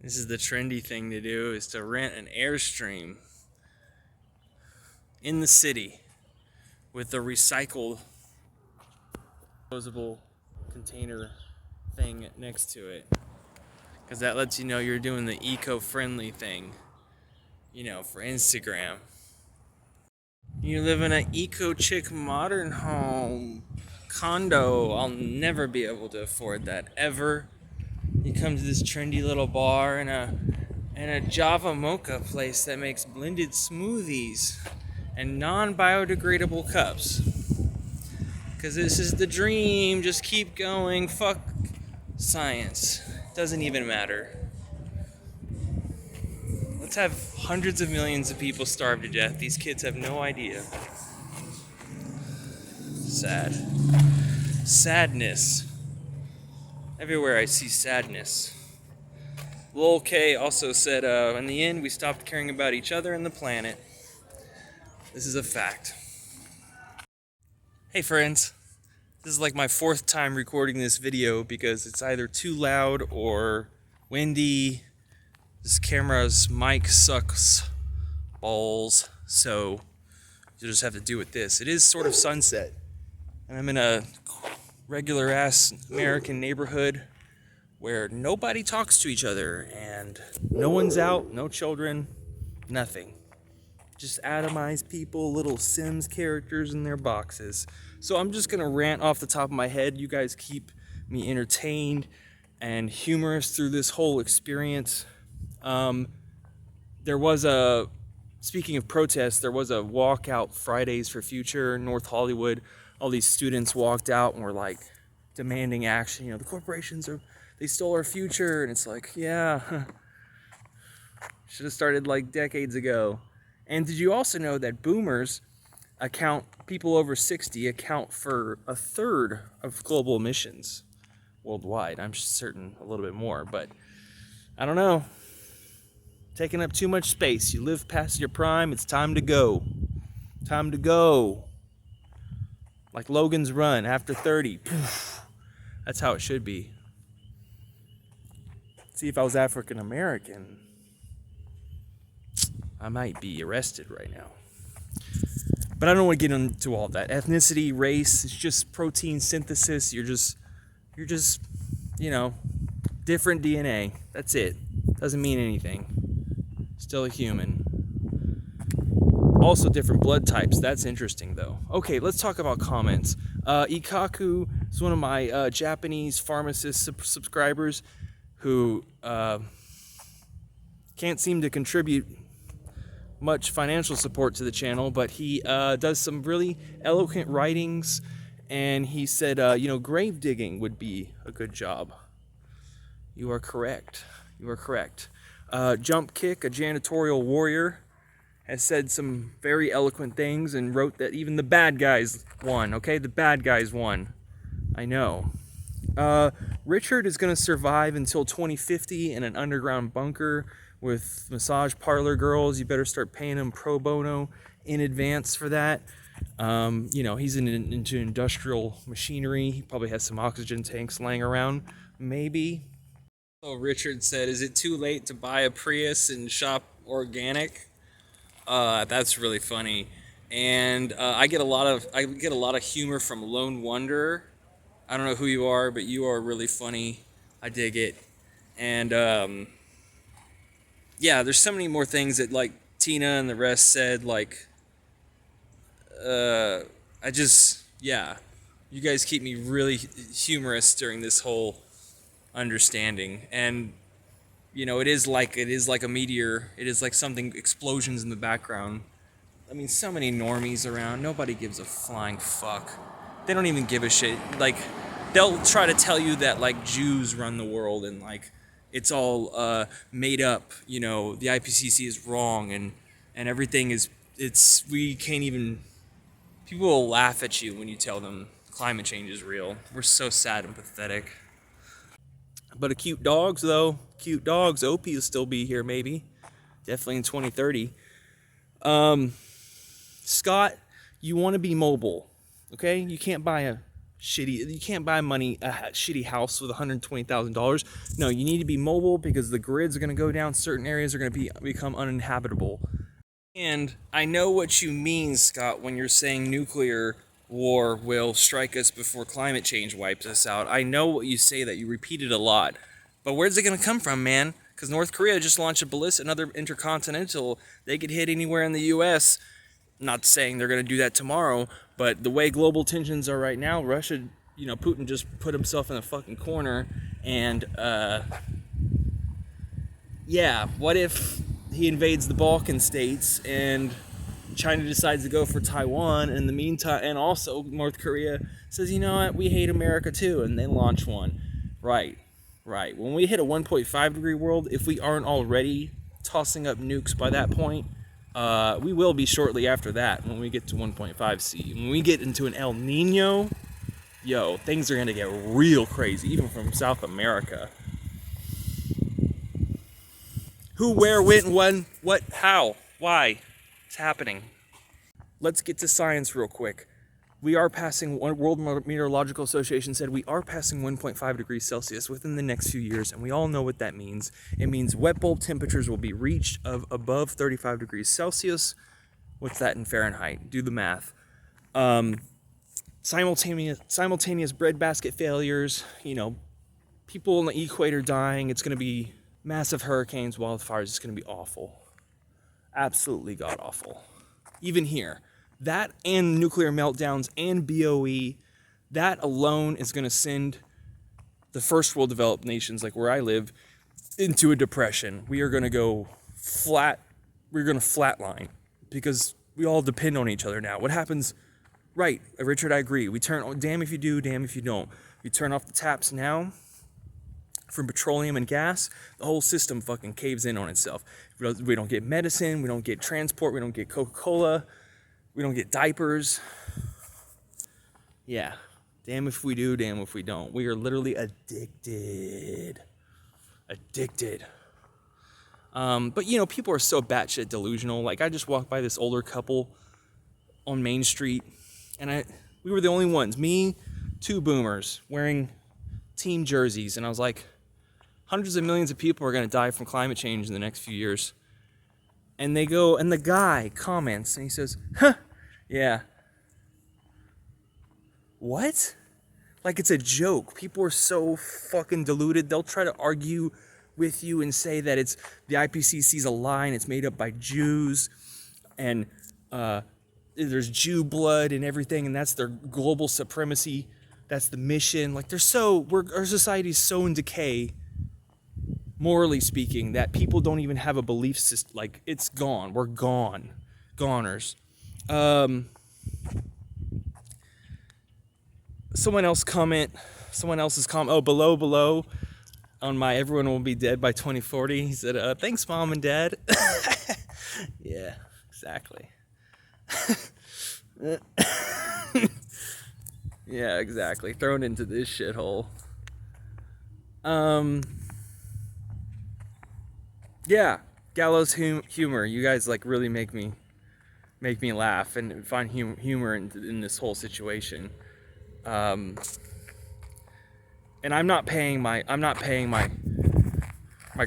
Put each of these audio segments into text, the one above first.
This is the trendy thing to do, is to rent an Airstream in the city with a recycled disposable container thing next to it. Because that lets you know you're doing the eco-friendly thing, for Instagram. You live in an eco-chic modern home condo. I'll never be able to afford that, ever. You come to this trendy little bar and a Java mocha place that makes blended smoothies and non-biodegradable cups. Because this is the dream. Just keep going. Fuck science. Doesn't even matter. Let's have hundreds of millions of people starve to death. These kids have no idea. Sad. Sadness. Everywhere I see sadness. Lil K also said, in the end, we stopped caring about each other and the planet. This is a fact. Hey friends. This is like my fourth time recording this video because it's either too loud or windy. This camera's mic sucks balls, so you'll just have to do with this. It is sort of sunset, and I'm in a regular ass American neighborhood where nobody talks to each other and no one's out, no children, nothing. Just atomized people, little Sims characters in their boxes. So I'm just gonna rant off the top of my head. You guys keep me entertained and humorous through this whole experience. Speaking of protests, there was a walkout Fridays for Future in North Hollywood. All these students walked out and were like demanding action. The corporations they stole our future. And it's like, yeah, should have started like decades ago. And did you also know that boomers people over 60 account for a third of global emissions worldwide? I'm certain a little bit more, but I don't know. Taking up too much space. You live past your prime, it's time to go. Time to go. Like Logan's Run, after 30. That's how it should be. See, if I was African American, I might be arrested right now. But I don't want to get into all that. Ethnicity, race, it's just protein synthesis. You're just, different DNA. That's it. Doesn't mean anything. Still a human. Also different blood types. That's interesting, though. Okay, let's talk about comments. Ikaku is one of my Japanese pharmacist subscribers who can't seem to contribute much financial support to the channel, but he does some really eloquent writings, and he said, grave digging would be a good job. You are correct. You are correct. Jump Kick, a janitorial warrior, has said some very eloquent things and wrote that even the bad guys won, okay? The bad guys won. I know. Richard is going to survive until 2050 in an underground bunker with massage parlor girls. You better start paying him pro bono in advance for that. He's into industrial machinery. He probably has some oxygen tanks laying around, maybe. So Richard said, is it too late to buy a Prius and shop organic? That's really funny. And I get a lot of humor from Lone Wonder. I don't know who you are, but you are really funny. I dig it. And there's so many more things that like Tina and the rest said. You guys keep me really humorous during this whole understanding. And it is like a meteor. It is like something, explosions in the background. I mean, so many normies around. Nobody gives a flying fuck. They don't even give a shit. Like, they'll try to tell you that like Jews run the world and like it's all made up. The IPCC is wrong and everything is. We can't even. People will laugh at you when you tell them climate change is real. We're so sad and pathetic. But cute dogs, though. Cute dogs. Opie will still be here, maybe. Definitely in 2030. Scott, you want to be mobile, okay? You can't buy a shitty. You can't buy money a shitty house with $120,000. No, you need to be mobile because the grids are going to go down. Certain areas are going to become uninhabitable. And I know what you mean, Scott, when you're saying nuclear war will strike us before climate change wipes us out. I know what you say, that you repeat it a lot. But where's it going to come from, man? Because North Korea just launched a ballistic, another intercontinental. They could hit anywhere in the U.S. Not saying they're going to do that tomorrow, but the way global tensions are right now, Russia, Putin just put himself in a fucking corner. And, yeah, what if he invades the Balkan states and China decides to go for Taiwan, and in the meantime, and also North Korea says, you know what, we hate America too, and they launch one. Right. When we hit a 1.5 degree world, if we aren't already tossing up nukes by that point, we will be shortly after that when we get to 1.5 C. When we get into an El Nino, things are going to get real crazy, even from South America. Who, where, when, what, how, why? It's happening. Let's get to science real quick. We are passing, World Meteorological Association said we are passing 1.5 degrees Celsius within the next few years, and we all know what that means. It means wet bulb temperatures will be reached of above 35 degrees Celsius. What's that in Fahrenheit? Do the math. Simultaneous breadbasket failures, people on the equator dying. It's going to be massive hurricanes, wildfires. It's going to be awful. Absolutely god-awful. Even here. That and nuclear meltdowns and BOE, that alone is going to send the first world developed nations, like where I live, into a depression. We are going to go flat. We're going to flatline because we all depend on each other now. What happens? Right, Richard, I agree. We turn, damn if you do, damn if you don't. We turn off the taps now from petroleum and gas, the whole system fucking caves in on itself. We don't get medicine, we don't get transport, we don't get Coca-Cola, we don't get diapers. Yeah, damn if we do, damn if we don't. We are literally addicted. But people are so batshit delusional. Like, I just walked by this older couple on Main Street, and we were the only ones, me, two boomers wearing team jerseys, and I was like, hundreds of millions of people are going to die from climate change in the next few years. And they go, and the guy comments, and he says, yeah. What? Like it's a joke. People are so fucking deluded. They'll try to argue with you and say that it's the IPCC's a lie and it's made up by Jews, and there's Jew blood and everything, and that's their global supremacy. That's the mission. Like our society's so in decay, morally speaking, that people don't even have a belief system. Like, it's gone. We're gone. Goners. Someone else's comment. Oh, below on my "Everyone Will Be Dead by 2040." He said, "Thanks, Mom and Dad." Yeah, exactly. Yeah, exactly. Thrown into this shithole. Yeah, gallows humor. You guys like really make me laugh and find humor in this whole situation. And I'm not paying my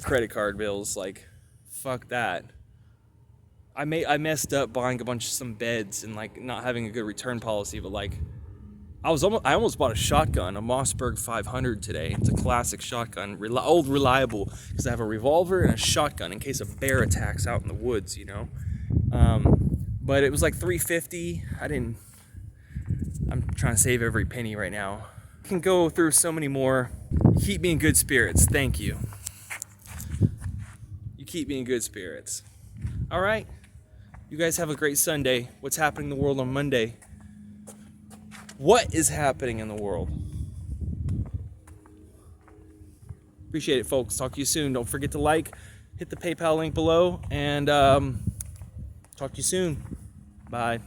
credit card bills. Like, fuck that. I messed up buying some beds and like not having a good return policy, but like I almost bought a shotgun, a Mossberg 500 today. It's a classic shotgun, old reliable, because I have a revolver and a shotgun in case a bear attacks out in the woods, But it was like $350. I'm trying to save every penny right now. I can go through so many more. You keep me in good spirits. Thank you. You keep me in good spirits. All right. You guys have a great Sunday. What's happening in the world on Monday? What is happening in the world? Appreciate it, folks. Talk to you soon. Don't forget to hit the PayPal link below, and talk to you soon. Bye.